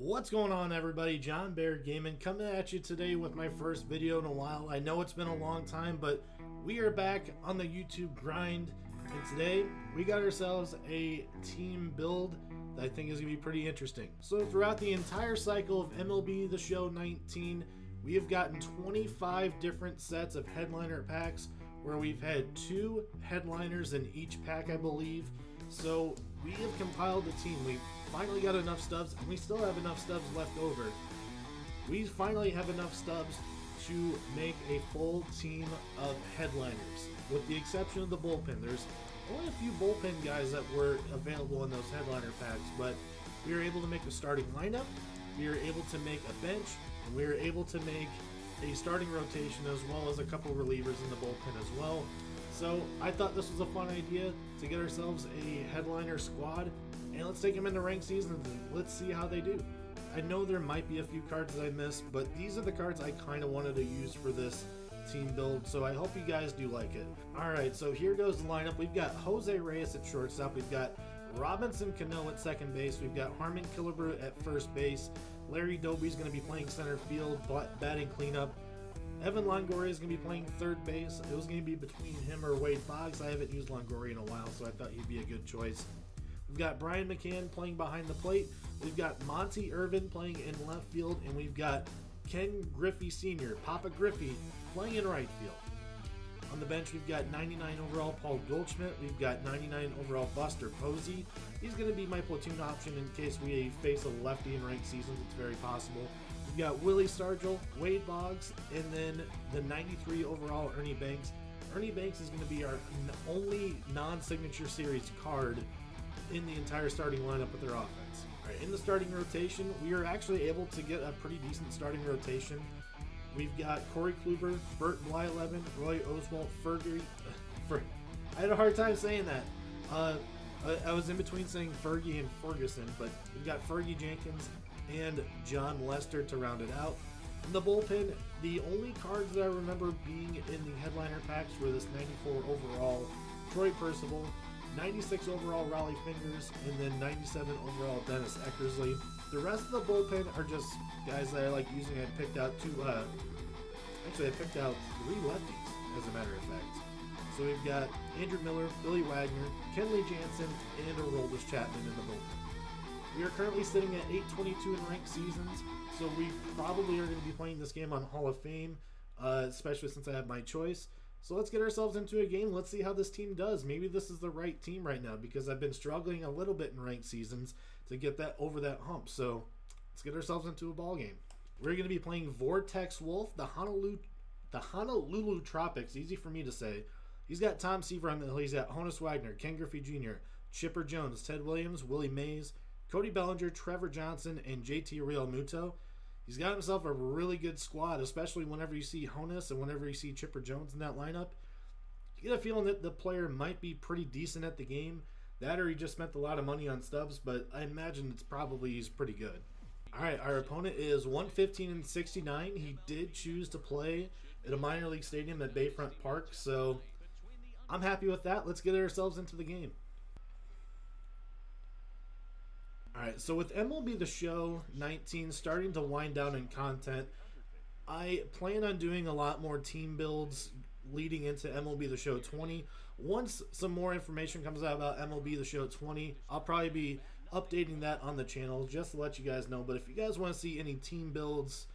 What's going on, everybody? John Bear Gaming coming at you today with my first video in a while. I know it's been a long time, but we are back on the YouTube grind, and today we got ourselves a team build that I think is going to be pretty interesting. So throughout the entire cycle of MLB The Show 19, we have gotten 25 different sets of headliner packs where we've had 2 headliners in each pack, I believe. So we have compiled the team. We finally got enough stubs, and we still have enough stubs left over. We finally have enough stubs to make a full team of headliners, with the exception of the bullpen. There's only a few bullpen guys that were available in those headliner packs, but we were able to make a starting lineup, we were able to make a bench, and we were able to make a starting rotation as well as a couple relievers in the bullpen as well. So I thought this was a fun idea to get ourselves a headliner squad, and let's take them into ranked seasons and let's see how they do. I know there might be a few cards that I missed, but these are the cards I kind of wanted to use for this team build, so I hope you guys do like it. Alright, so here goes the lineup. We've got Jose Reyes at shortstop, we've got Robinson Cano at second base, we've got Harmon Killebrew at first base, Larry Doby's going to be playing center field, batting cleanup, Evan Longoria is going to be playing third base. It was going to be between him or Wade Boggs. I haven't used Longoria in a while, so I thought he'd be a good choice. We've got Brian McCann playing behind the plate. We've got Monty Irvin playing in left field, and we've got Ken Griffey Sr., Papa Griffey, playing in right field. On the bench, we've got 99 overall Paul Goldschmidt. We've got 99 overall Buster Posey. He's going to be my platoon option in case we face a lefty in ranked seasons. It's very possible. We've got Willie Stargell, Wade Boggs, and then the 93 overall Ernie Banks. Ernie Banks is going to be our only non-signature series card in the entire starting lineup with their offense. All right, in the starting rotation, we are actually able to get a pretty decent starting rotation. We've got Corey Kluber, Bert Blyleven, Roy Oswalt, Fergie. I had a hard time saying that. I was in between saying Fergie and Ferguson, but we've got Fergie Jenkins and John Lester to round it out. In the bullpen, the only cards that I remember being in the headliner packs were this 94 overall Troy Percival, 96 overall Raleigh Fingers, and then 97 overall Dennis Eckersley. The rest of the bullpen are just guys that I like using. I picked out 3 lefties, as a matter of fact. So we've got Andrew Miller, Billy Wagner, Kenley Jansen, and Aroldis Chapman in the bullpen. We are currently sitting at 822 in ranked seasons, so we probably are going to be playing this game on Hall of Fame, especially since I have my choice. So let's get ourselves into a game. Let's see how this team does. Maybe this is the right team right now, because I've been struggling a little bit in ranked seasons to get that over that hump. So let's get ourselves into a ball game. We're going to be playing Vortex Wolf, the Honolulu Tropics. Easy for me to say. He's got Tom Seaver on the hill. He's got Honus Wagner, Ken Griffey Jr., Chipper Jones, Ted Williams, Willie Mays, Cody Bellinger, Trevor Johnson, and JT Realmuto. He's got himself a really good squad, especially whenever you see Honus and whenever you see Chipper Jones in that lineup. You get a feeling that the player might be pretty decent at the game. That or he just spent a lot of money on stubs, but I imagine he's pretty good. Alright, our opponent is 115-69. He did choose to play at a minor league stadium at Bayfront Park, so I'm happy with that. Let's get ourselves into the game. Alright, so with MLB The Show 19 starting to wind down in content, I plan on doing a lot more team builds leading into MLB The Show 20. Once some more information comes out about MLB The Show 20, I'll probably be updating that on the channel just to let you guys know. But if you guys want to see any team builds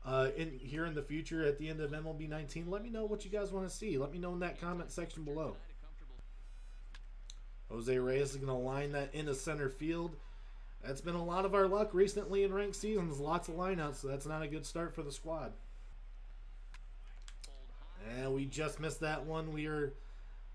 in the future at the end of MLB 19, let me know what you guys want to see. Let me know in that comment section below. Jose Reyes is going to line that into center field. That's been a lot of our luck recently in ranked seasons. Lots of lineouts, so that's not a good start for the squad. And we just missed that one.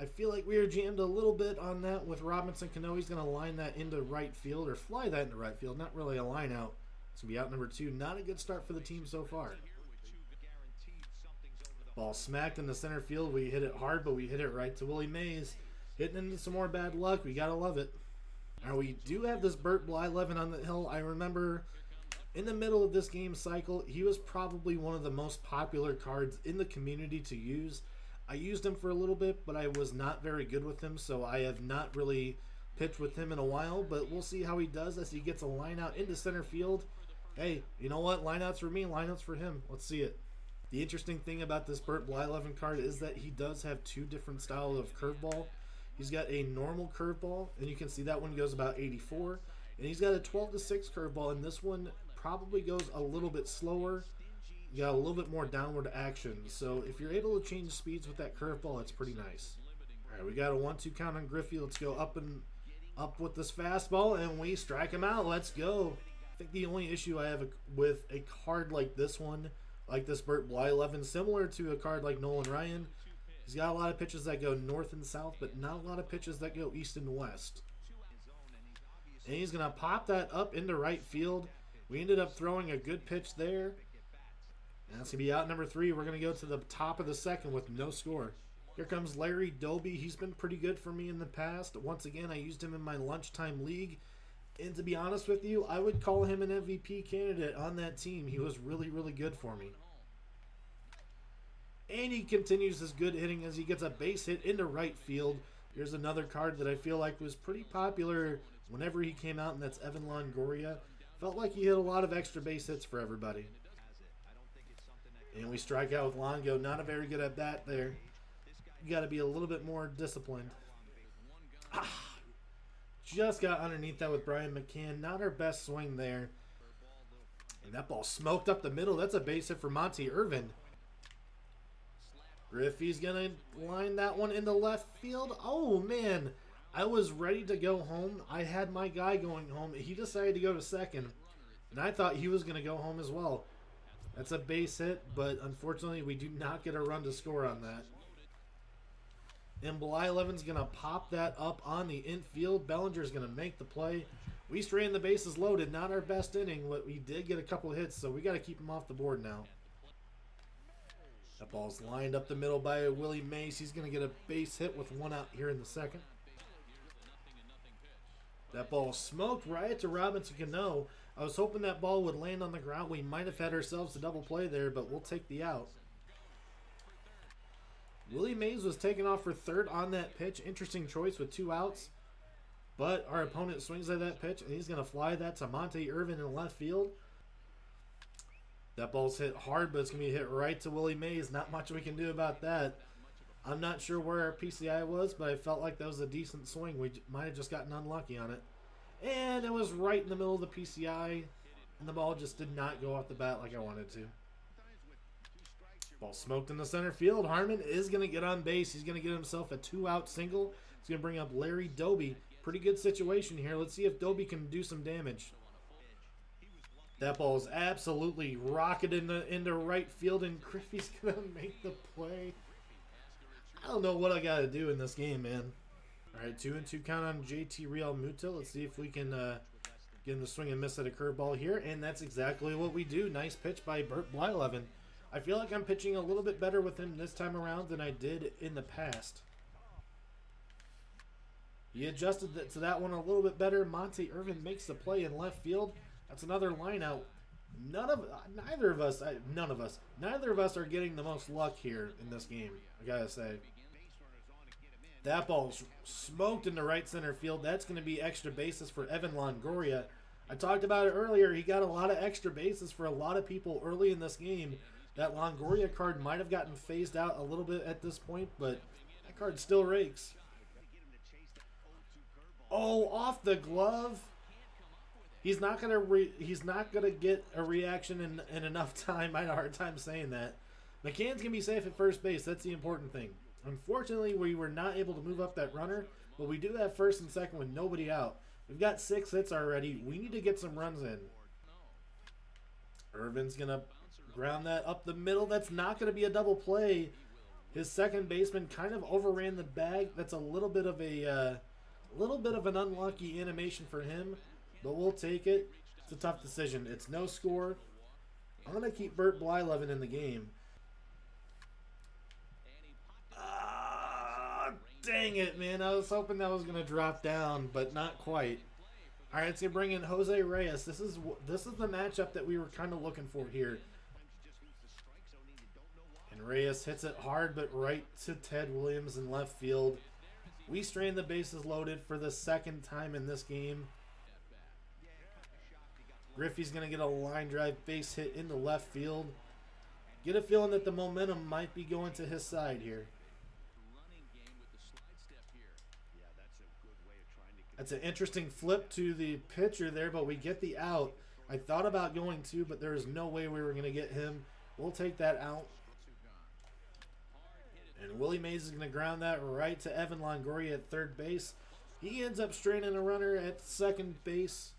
I feel like we are jammed a little bit on that with Robinson Cano. He's going to line that into right field, or fly that into right field. Not really a lineout. It's going to be out number 2. Not a good start for the team so far. Ball smacked in the center field. We hit it hard, but we hit it right to Willie Mays. Hitting into some more bad luck. We got to love it. Now we do have this Bert Blyleven on the hill. I remember in the middle of this game cycle, he was probably one of the most popular cards in the community to use. I used him for a little bit, but I was not very good with him, so I have not really pitch with him in a while, but we'll see how he does as he gets a line out into center field. Hey, you know what? Lineouts for me, lineouts for him. Let's see it. The interesting thing about this Burt Blyleven card is that he does have two different styles of curveball. He's got a normal curveball, and you can see that one goes about 84. And he's got a 12-6 curveball, and this one probably goes a little bit slower. You got a little bit more downward action. So if you're able to change speeds with that curveball, it's pretty nice. All right, we got a 1-2 count on Griffey. Let's go up with this fastball, and we strike him out. Let's go. I think the only issue I have with a card like this one, like this Burt Blyleven, similar to a card like Nolan Ryan, he's got a lot of pitches that go north and south, but not a lot of pitches that go east and west. And he's going to pop that up into right field. We ended up throwing a good pitch there. And that's going to be out number 3. We're going to go to the top of the second with no score. Here comes Larry Doby. He's been pretty good for me in the past. Once again, I used him in my lunchtime league. And to be honest with you, I would call him an MVP candidate on that team. He was really, really good for me. And he continues his good hitting as he gets a base hit into right field. Here's another card that I feel like was pretty popular whenever he came out, and that's Evan Longoria. Felt like he hit a lot of extra base hits for everybody. And we strike out with Longo. Not a very good at bat there. You got to be a little bit more disciplined. Just got underneath that with Brian McCann. Not our best swing there. And that ball smoked up the middle. That's a base hit for Monty Irvin. Griffey's going to line that one into left field. Oh, man. I was ready to go home. I had my guy going home. He decided to go to second. And I thought he was going to go home as well. That's a base hit, but unfortunately we do not get a run to score on that. And Blyleven's going to pop that up on the infield. Bellinger's going to make the play. We straightened the bases loaded. Not our best inning, but we did get a couple of hits, so we got to keep him off the board now. That ball's lined up the middle by Willie Mays. He's going to get a base hit with one out here in the second. That ball smoked right to Robinson Cano. I was hoping that ball would land on the ground. We might have had ourselves a double play there, but we'll take the out. Willie Mays was taken off for third on that pitch. Interesting choice with 2 outs. But our opponent swings at that pitch, and he's going to fly that to Monte Irvin in left field. That ball's hit hard, but it's going to be hit right to Willie Mays. Not much we can do about that. I'm not sure where our PCI was, but I felt like that was a decent swing. We might have just gotten unlucky on it. And it was right in the middle of the PCI, and the ball just did not go off the bat like I wanted to. Ball smoked in the center field. Harmon is going to get on base. He's going to get himself a 2-out single. He's going to bring up Larry Doby. Pretty good situation here. Let's see if Doby can do some damage. That ball is absolutely rocketed into right field, and Griffey's going to make the play. I don't know what I got to do in this game, man. All right, 2-2 count on JT Real Muto. Let's see if we can get him to swing and miss at a curveball here, and that's exactly what we do. Nice pitch by Burt Blyleven. I feel like I'm pitching a little bit better with him this time around than I did in the past. He adjusted to that one a little bit better. Monte Irvin makes the play in left field. That's another line out. Neither of us are getting the most luck here in this game, I gotta say. That ball's smoked into right center field. That's going to be extra bases for Evan Longoria. I talked about it earlier. He got a lot of extra bases for a lot of people early in this game. That Longoria card might have gotten phased out a little bit at this point, but that card still rakes. Oh, off the glove. He's not gonna get a reaction in enough time. I had a hard time saying that. McCann's gonna be safe at first base. That's the important thing. Unfortunately, we were not able to move up that runner, but we do have first and second with nobody out. We've got 6 hits already. We need to get some runs in. Irvin's gonna ground that up the middle. That's not gonna be a double play. His second baseman kind of overran the bag. That's a little bit of an unlucky animation for him. But we'll take it. It's a tough decision. It's no score. I'm going to keep Burt Blyleven in the game. Dang it, man. I was hoping that was going to drop down, but not quite. All right, let's bring in Jose Reyes. This is the matchup that we were kind of looking for here. And Reyes hits it hard, but right to Ted Williams in left field. We strain the bases loaded for the second time in this game. Griffey's going to get a line drive base hit into left field. Get a feeling that the momentum might be going to his side here. That's an interesting flip to the pitcher there, but we get the out. I thought about going to, but there is no way we were going to get him. We'll take that out. And Willie Mays is going to ground that right to Evan Longoria at third base. He ends up straining a runner at second base.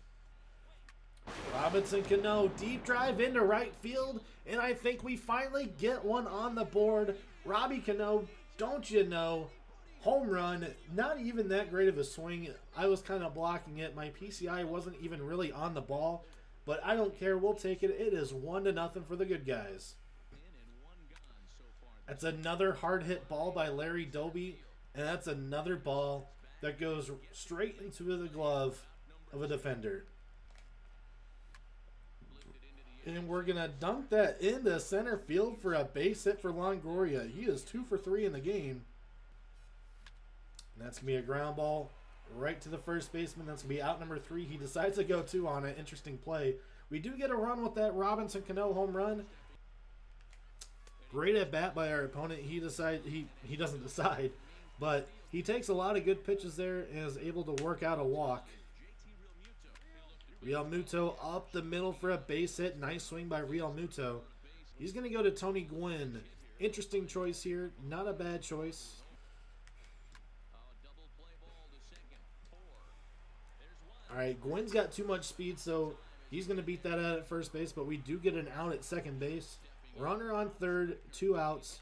Robinson Cano, deep drive into right field, and I think we finally get one on the board. Robbie Cano, don't you know, home run, not even that great of a swing. I was kind of blocking it. My PCI wasn't even really on the ball, but I don't care. We'll take it. It is 1-0 for the good guys. That's another hard hit ball by Larry Doby, and that's another ball that goes straight into the glove of a defender. And we're going to dunk that into center field for a base hit for Longoria. He is 2 for 3 in the game. And that's going to be a ground ball right to the first baseman. That's going to be out number 3. He decides to go 2 on it. Interesting play. We do get a run with that Robinson Cano home run. Great at bat by our opponent. He doesn't decide, but he takes a lot of good pitches there and is able to work out a walk. Real Muto up the middle for a base hit. Nice swing by Real Muto. He's going to go to Tony Gwynn. Interesting choice here. Not a bad choice. All right, Gwynn's got too much speed, so he's going to beat that out at first base, but we do get an out at second base. Runner on third, 2 outs.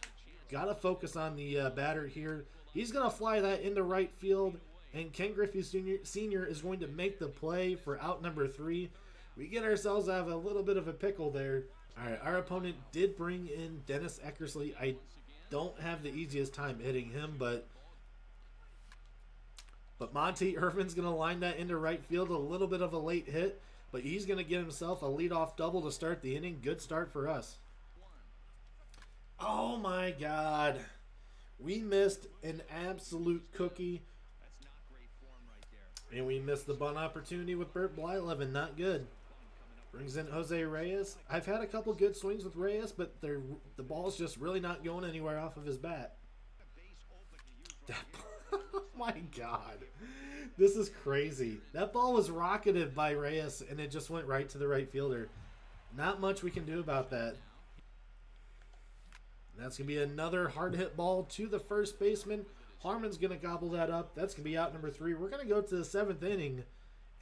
Got to focus on the batter here. He's going to fly that into right field. And Ken Griffey Sr. is going to make the play for out number 3. We get ourselves out of a little bit of a pickle there. All right, our opponent did bring in Dennis Eckersley. I don't have the easiest time hitting him, but Monty Irvin's going to line that into right field. A little bit of a late hit, but he's going to get himself a leadoff double to start the inning. Good start for us. Oh, my God. We missed an absolute cookie. And we missed the bunt opportunity with Bert Blyleven. Not good. Brings in Jose Reyes. I've had a couple good swings with Reyes, but the ball's just really not going anywhere off of his bat. Oh my God. This is crazy. That ball was rocketed by Reyes, and it just went right to the right fielder. Not much we can do about that. That's going to be another hard hit ball to the first baseman. Harmon's going to gobble that up. That's going to be out number 3. We're going to go to the 7th inning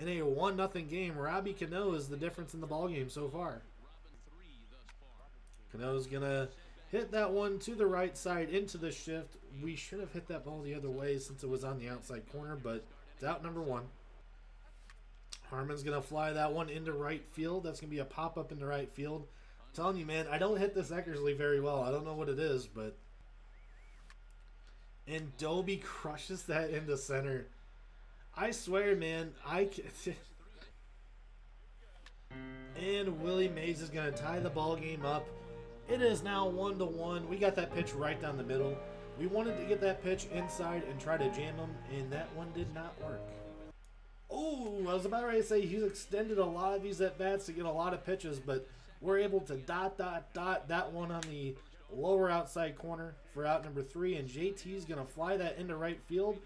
in a 1-0 game. Robbie Cano is the difference in the ballgame so far. Cano's going to hit that one to the right side into the shift. We should have hit that ball the other way since it was on the outside corner, but it's out number 1. Harmon's going to fly that one into right field. That's going to be a pop-up into right field. I'm telling you, man, I don't hit this Eckersley very well. I don't know what it is, but... And Doby crushes that into center. I swear, man, and Willie Mays is going to tie the ball game up. It is now 1-1. We got that pitch right down the middle. We wanted to get that pitch inside and try to jam him, and that one did not work. Oh, I was about ready to say he's extended a lot of these at-bats to get a lot of pitches, but we're able to dot that one on the lower outside corner for out number 3, and JT's going to fly that into right field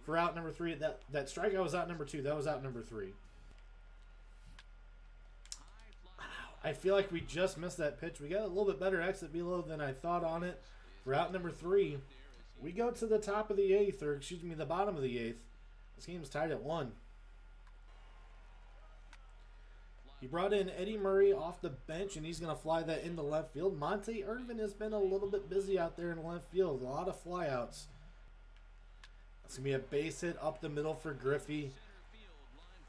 for out number 3. That strikeout was out number 2. That was out number 3. I feel like we just missed that pitch. We got a little bit better exit velo than I thought on it for out number 3. We go to the top of the 8th, or excuse me, the bottom of the 8th. This game's tied at 1. He brought in Eddie Murray off the bench, and he's going to fly that into left field. Monte Irvin has been a little bit busy out there in left field. A lot of flyouts. It's going to be a base hit up the middle for Griffey.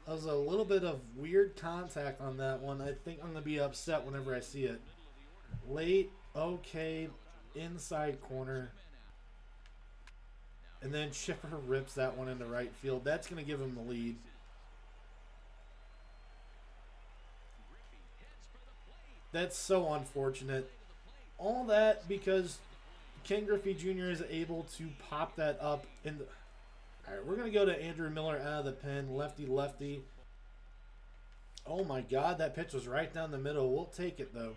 That was a little bit of weird contact on that one. I think I'm going to be upset whenever I see it. Late, okay, inside corner. And then Chipper rips that one into right field. That's going to give him the lead. That's so unfortunate. All that because Ken Griffey Jr. is able to pop that up in the... All right, we're going to go to Andrew Miller out of the pen. Lefty, lefty. Oh, my God. That pitch was right down the middle. We'll take it, though.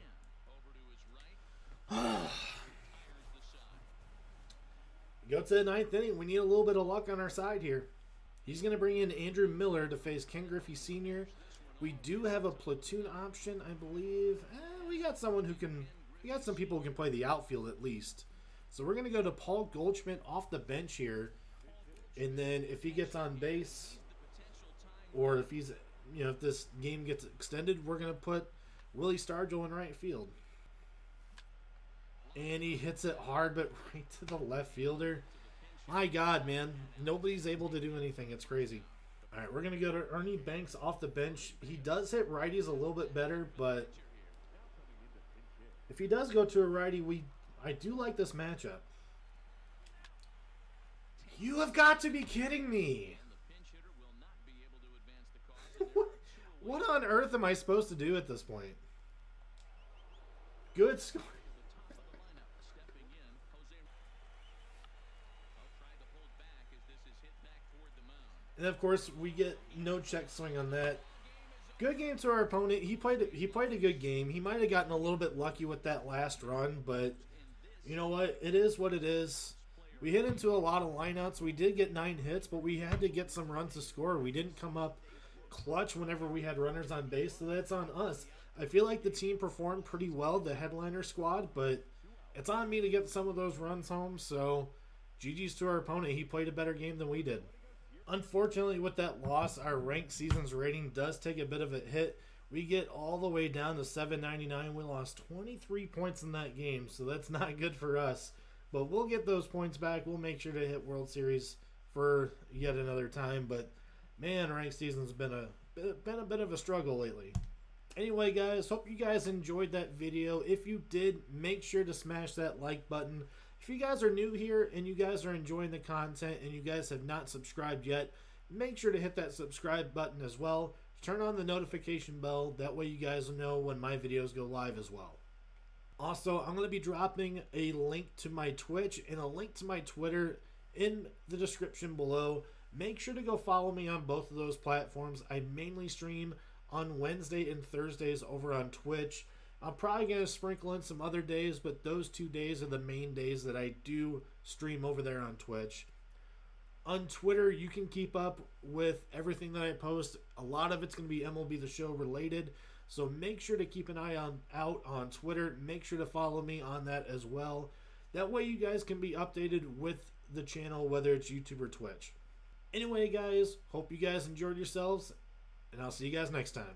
Go to the 9th inning. We need a little bit of luck on our side here. He's going to bring in Andrew Miller to face Ken Griffey Sr. We do have a platoon option, I believe. We got someone who can... We got some people who can play the outfield at least. So we're going to go to Paul Goldschmidt off the bench here. And then if he gets on base, or if he's, you know, if this game gets extended, we're going to put Willie Stargell in right field. And he hits it hard, but right to the left fielder. My God, man. Nobody's able to do anything. It's crazy. All right, we're going to go to Ernie Banks off the bench. He does hit righties a little bit better, but if he does go to a righty, I do like this matchup. You have got to be kidding me. What on earth am I supposed to do at this point? Good score. And of course, we get no check swing on that. Good game to our opponent. He played a good game. He might have gotten a little bit lucky with that last run, but you know what? It is what it is. We hit into a lot of lineouts. We did get 9 hits, but we had to get some runs to score. We didn't come up clutch whenever we had runners on base, so that's on us. I feel like the team performed pretty well, the headliner squad, but it's on me to get some of those runs home, so GG's to our opponent. He played a better game than we did. Unfortunately, with that loss, our ranked seasons rating does take a bit of a hit. We get all the way down to 799. We lost 23 points in that game, so that's not good for us. But we'll get those points back. We'll make sure to hit World Series for yet another time. But, man, ranked season's been a bit of a struggle lately. Anyway, guys, hope you guys enjoyed that video. If you did, make sure to smash that like button. If you guys are new here and you guys are enjoying the content and you guys have not subscribed yet, make sure to hit that subscribe button as well. Turn on the notification bell. That way you guys will know when my videos go live as well. Also, I'm going to be dropping a link to my Twitch and a link to my Twitter in the description below. Make sure to go follow me on both of those platforms. I mainly stream on Wednesday and Thursdays over on Twitch. I'm probably going to sprinkle in some other days, but those 2 days are the main days that I do stream over there on Twitch. On Twitter, you can keep up with everything that I post. A lot of it's going to be MLB The Show related, so make sure to keep an eye out on Twitter. Make sure to follow me on that as well. That way you guys can be updated with the channel, whether it's YouTube or Twitch. Anyway, guys, hope you guys enjoyed yourselves, and I'll see you guys next time.